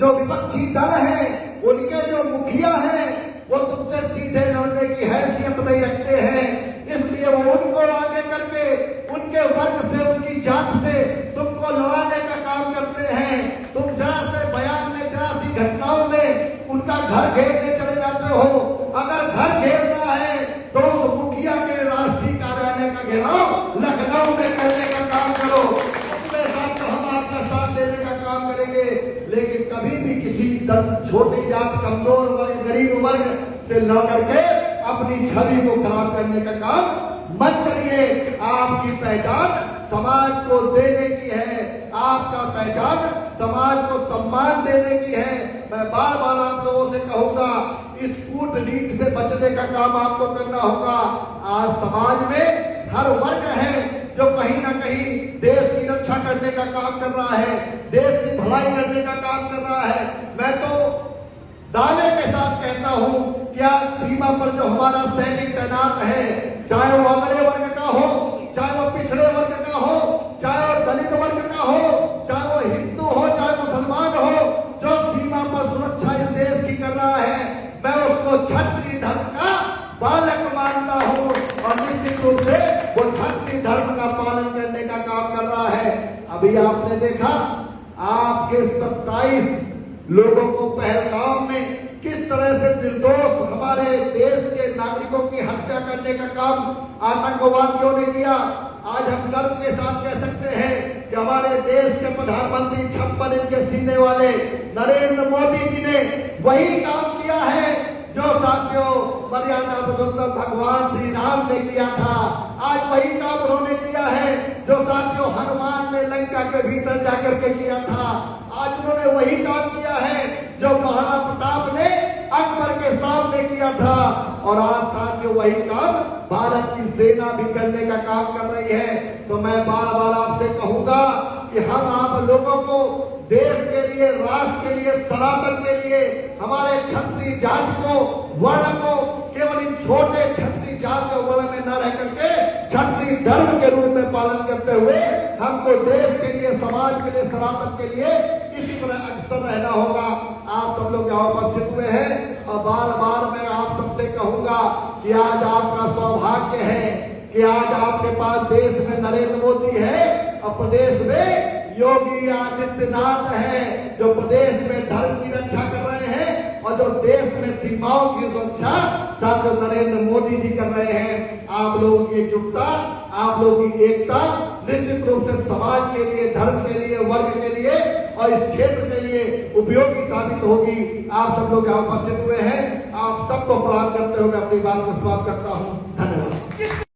जो विपक्षी दल है, उनके जो मुखिया हैं, वो तुमसे सीधे लड़ने की हैसियत नहीं रखते हैं, इसलिए वो उनको आगे करके उनके वर्ग से, उनकी जात से तुमको लड़ाने का काम करते हैं। तुम जरा से बयान में, जरा सी घटनाओं में उनका घर घेरने चले जाते हो। अगर घर घेरना है तो उस मुखिया के राष्ट्रीय कार्यालय का घेराव लखनऊ में करने का काम करो। उसके साथ तो हम आपका साथ देने का काम करेंगे, लेकिन कभी भी किसी छोटी जात, कमजोर वर्ग, गरीब वर्ग से लड़ करके अपनी छवि को खराब करने का काम मत करिए। आपकी पहचान समाज को देने की है, आपका पहचान समाज को सम्मान देने की है। मैं बार बार आप लोगों से कहूंगा, इस कूटनीति से बचने का काम आपको करना होगा। आज समाज में हर वर्ग है जो कहीं ना कहीं देश की रक्षा करने का काम कर रहा है, देश की भलाई करने का काम कर रहा है। मैं तो दावे के साथ कहता हूं कि आज सीमा पर जो हमारा सैनिक तैनात है, चाहे वो अगले वर्ग का हो, चाहे वो पिछड़े वर्ग का हो, चाहे वो दलित वर्ग का हो, चाहे वो हिंदू हो, चाहे मुसलमान हो, जो सीमा पर सुरक्षा इस देश की कर रहा है, मैं उसको क्षत्रिय धर्म का पालक मानता हूं और निश्चित रूप से वो क्षत्रिय धर्म का पालन करने का काम कर रहा है। अभी आपने देखा, आपके 27 लोगों को पहलगाम में किस तरह से निर्दोष हमारे देश के नागरिकों की हत्या करने का काम आतंकवादियों ने किया। आज हम गर्व के साथ कह सकते हैं कि हमारे देश के प्रधानमंत्री 56 इंच के सीने वाले नरेंद्र मोदी जी ने वही काम किया है जो साथियों मर्यादा पुरुषोत्तम भगवान श्री राम ने किया था। आज वही काम उन्होंने किया है जो साथियों हनुमान ने लंका के भीतर जाकर के किया था। आज उन्होंने वही काम किया है जो महाराणा प्रताप ने अकबर के सामने किया था। और आज साथियों वही काम भारत की सेना भी करने का काम कर रही है। तो मैं बार बार आपसे कहूंगा कि हम आप लोगों को देश के लिए, राष्ट्र के लिए, सनातन के लिए, हमारे क्षत्रिय जाति को, वर्ण को केवल इन छोटे क्षत्रिय जात के वर्ण में न रह करके क्षत्रिय धर्म के रूप में पालन करते हुए हमको देश के लिए, समाज के लिए, सनातन के लिए इसी तरह अग्रसर रहना होगा। आप सब लोग यहाँ उपस्थित हुए हैं और बार बार मैं आप सबसे कहूंगा कि आज आपका सौभाग्य है कि आज आपके पास देश में नरेंद्र मोदी है और प्रदेश में योगी आदित्यनाथ है, जो प्रदेश में धर्म की रक्षा कर रहे हैं और जो देश में सीमाओं की सुरक्षा साथियों नरेंद्र मोदी जी कर रहे हैं। आप लोगों की एकजुटता, आप लोगों की एकता निश्चित रूप से समाज के लिए, धर्म के लिए, वर्ग के लिए और इस क्षेत्र के लिए उपयोगी साबित होगी। आप सब लोग यहाँ उपस्थित हुए हैं, आप सबको प्रणाम करते हुए मैं अपनी बात को समाप्त करता हूँ। धन्यवाद।